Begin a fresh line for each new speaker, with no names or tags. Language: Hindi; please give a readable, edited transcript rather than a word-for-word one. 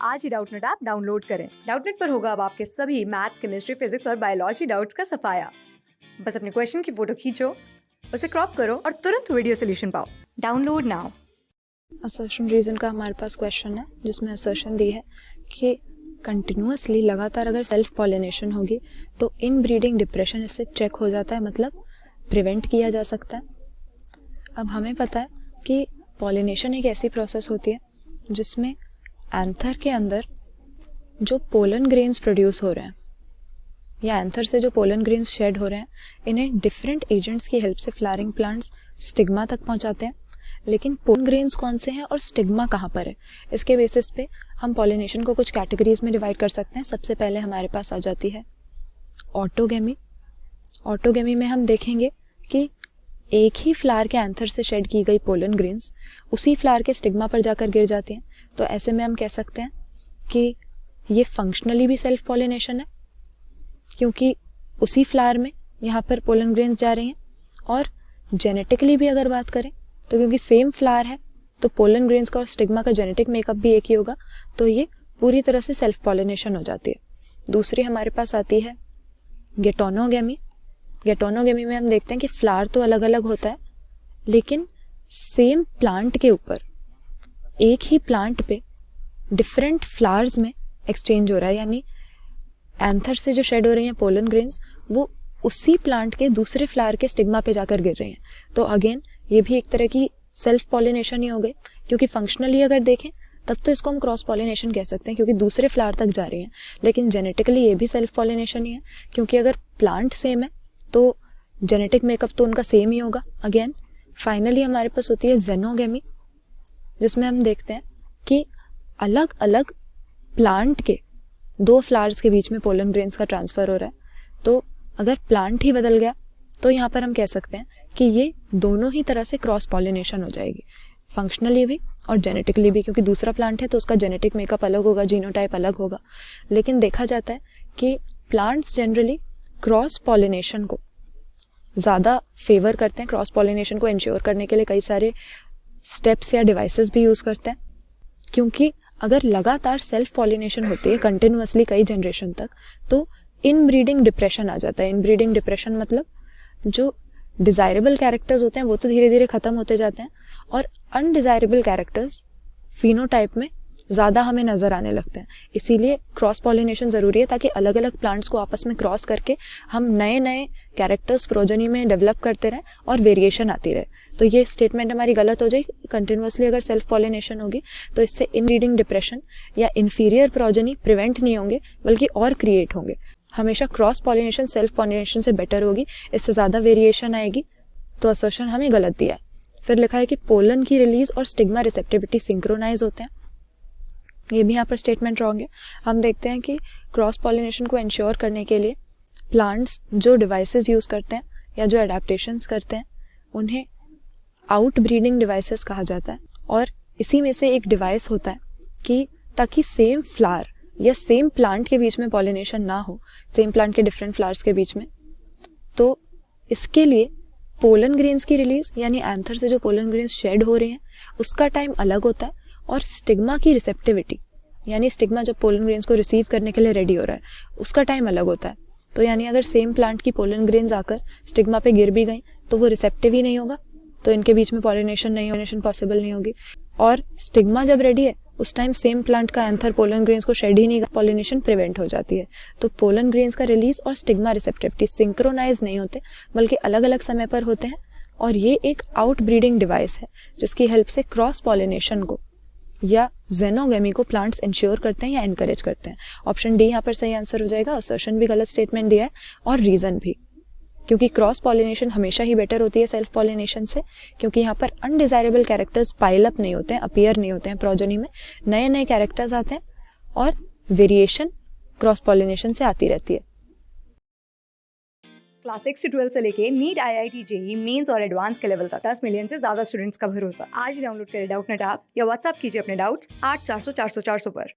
आज ही डाउटनेट ऐप डाउनलोड करें। डाउटनेट पर होगा अब आपके सभी मैथ्स, केमिस्ट्री, फिजिक्स और बायोलॉजी डाउट्स का सफाया। बस अपने क्वेश्चन की फोटो खींचो, उसे क्रॉप करो और तुरंत वीडियो सोल्यूशन पाओ। Download now.
असर्शन रीजन का हमारे पास क्वेश्चन है जिसमें असर्शन दी है कि कंटिन्यूअसली लगातार अगर सेल्फ पॉलिनेशन होगी तो इन ब्रीडिंग डिप्रेशन इससे चेक हो जाता है, मतलब प्रिवेंट किया जा सकता है। अब हमें पता है कि पॉलिनेशन एक ऐसी प्रोसेस होती है जिसमें एंथर के अंदर जो पोलन ग्रेन्स प्रोड्यूस हो रहे हैं या एंथर से जो पोलन ग्रेन्स शेड हो रहे हैं, इन्हें डिफरेंट एजेंट्स की हेल्प से फ्लावरिंग प्लांट्स स्टिग्मा तक पहुंचाते हैं। लेकिन पोलन ग्रेन्स कौन से हैं और स्टिग्मा कहाँ पर है, इसके बेसिस पे हम पॉलिनेशन को कुछ कैटेगरीज में डिवाइड कर सकते हैं। सबसे पहले हमारे पास आ जाती है ऑटोगेमी। ऑटोगेमी में हम देखेंगे कि एक ही फ्लावर के एंथर से शेड की गई पोलन ग्रेन्स उसी फ्लावर के स्टिग्मा पर जाकर गिर जाती हैं। तो ऐसे में हम कह सकते हैं कि ये फंक्शनली भी सेल्फ पॉलिनेशन है, क्योंकि उसी फ्लावर में यहाँ पर पोलन ग्रेन्स जा रही हैं। और जेनेटिकली भी अगर बात करें तो क्योंकि सेम फ्लावर है तो पोलन ग्रेन्स का और स्टिग्मा का जेनेटिक मेकअप भी एक ही होगा, तो ये पूरी तरह से सेल्फ पॉलिनेशन हो जाती है। दूसरी हमारे पास आती है गेटोनोगेमी। गेटोनोगेमी में हम देखते हैं कि फ्लावर तो अलग अलग होता है, लेकिन सेम प्लांट के ऊपर एक ही प्लांट पे डिफरेंट फ्लावर्स में एक्सचेंज हो रहा है, यानी एंथर से जो शेड हो रही हैं पोलन ग्रेन्स वो उसी प्लांट के दूसरे फ्लावर के स्टिग्मा पे जाकर गिर रही हैं। तो अगेन ये भी एक तरह की सेल्फ पॉलिनेशन ही हो गई, क्योंकि फंक्शनली अगर देखें तब तो इसको हम क्रॉस पॉलिनेशन कह सकते हैं क्योंकि दूसरे फ्लावर तक जा रही हैं। लेकिन जेनेटिकली ये भी सेल्फ पॉलिनेशन ही है, क्योंकि अगर प्लांट सेम है तो जेनेटिक मेकअप तो उनका सेम ही होगा। अगेन फाइनली हमारे पास होती है जेनोगेमी, जिसमें हम देखते हैं कि अलग अलग प्लांट के दो फ्लावर्स के बीच में पोलन ग्रेन्स का ट्रांसफर हो रहा है। तो अगर प्लांट ही बदल गया तो यहाँ पर हम कह सकते हैं कि ये दोनों ही तरह से क्रॉस पॉलिनेशन हो जाएगी, फंक्शनली भी और जेनेटिकली भी, क्योंकि दूसरा प्लांट है तो उसका जेनेटिक मेकअप अलग होगा, जीनोटाइप अलग होगा। लेकिन देखा जाता है कि प्लांट्स जनरली क्रॉस पॉलिनेशन को ज़्यादा फेवर करते हैं। क्रॉस पॉलिनेशन को इंश्योर करने के लिए कई सारे स्टेप्स या डिवाइसेस भी यूज़ करते हैं, क्योंकि अगर लगातार सेल्फ पॉलिनेशन होती है कंटिन्यूअसली कई जनरेशन तक तो इन ब्रीडिंग डिप्रेशन आ जाता है। इन ब्रीडिंग डिप्रेशन मतलब जो डिज़ायरेबल कैरेक्टर्स होते हैं वो तो धीरे धीरे ख़त्म होते जाते हैं और अनडिज़ायरेबल कैरेक्टर्स फिनोटाइप में ज़्यादा हमें नज़र आने लगते हैं। इसीलिए क्रॉस पॉलिनेशन ज़रूरी है, ताकि अलग अलग प्लांट्स को आपस में क्रॉस करके हम नए नए कैरेक्टर्स प्रोजनी में डेवलप करते रहें और वेरिएशन आती रहे। तो ये स्टेटमेंट हमारी गलत हो जाएगी। कंटिन्यूअसली अगर सेल्फ पॉलिनेशन होगी तो इससे इनब्रीडिंग डिप्रेशन या इन्फीरियर प्रोजनी प्रिवेंट नहीं होंगे बल्कि और क्रिएट होंगे। हमेशा क्रॉस पॉलिनेशन सेल्फ पॉलिनेशन से बेटर होगी, इससे ज़्यादा वेरिएशन आएगी। तो असर्शन हमें गलत दिया है। फिर लिखा है कि पोलन की रिलीज और स्टिग्मा रिसेप्टिविटी सिंक्रोनाइज होते हैं, ये भी यहाँ पर स्टेटमेंट रॉन्ग है। हम देखते हैं कि क्रॉस पॉलिनेशन को इंश्योर करने के लिए प्लांट्स जो डिवाइसेस यूज़ करते हैं या जो एडाप्टेशंस करते हैं उन्हें आउट ब्रीडिंग डिवाइसेस कहा जाता है। और इसी में से एक डिवाइस होता है कि ताकि सेम फ्लावर या सेम प्लांट के बीच में पॉलिनेशन ना हो, सेम प्लांट के डिफरेंट फ्लावर्स के बीच में, तो इसके लिए पोलन ग्रेन्स की रिलीज यानी एंथर से जो पोलन ग्रेन्स शेड हो रहे हैं उसका टाइम अलग होता है, और स्टिग्मा की रिसेप्टिविटी यानी स्टिग्मा जब पोलन ग्रेन्स को रिसीव करने के लिए रेडी हो रहा है उसका टाइम अलग होता है। तो यानी अगर सेम प्लांट की पोलन ग्रेन्स आकर स्टिग्मा पे गिर भी गई तो वो रिसेप्टिव ही नहीं होगा, तो इनके बीच में पॉलिनेशन पॉसिबल नहीं होगी। और स्टिग्मा जब रेडी है उस टाइम सेम प्लांट का एंथर पोलन ग्रेन्स को शेड ही नहीं, पॉलिनेशन प्रिवेंट हो जाती है। तो पोलन ग्रेन्स का रिलीज और स्टिग्मा रिसेप्टिविटी सिंक्रोनाइज नहीं होते बल्कि अलग अलग समय पर होते हैं, और ये एक आउट ब्रीडिंग डिवाइस है जिसकी हेल्प से क्रॉस पॉलिनेशन को या जेनोगेमी को प्लांट्स इंश्योर करते हैं या एनकरेज करते हैं। ऑप्शन डी यहाँ पर सही आंसर हो जाएगा। असर्शन भी गलत स्टेटमेंट दिया है और रीजन भी, क्योंकि क्रॉस पॉलिनेशन हमेशा ही बेटर होती है सेल्फ पॉलिनेशन से, क्योंकि यहाँ पर अनडिजायरेबल कैरेक्टर्स पाइल अप नहीं होते हैं, अपीयर नहीं होते हैं प्रोजनी में, नए नए कैरेक्टर्स आते हैं और वेरिएशन क्रॉस पॉलिनेशन से आती रहती है।
क्लास 6 से 12 से लेके नीट, IIT, JEE मेंस और एडवांस के लेवल तक 10 मिलियन से ज्यादा स्टूडेंट्स का भरोसा। आज ही डाउनलोड करें डाउटनेट ऐप या व्हाट्सएप कीजिए अपने डाउट्स 8400 400 400 पर।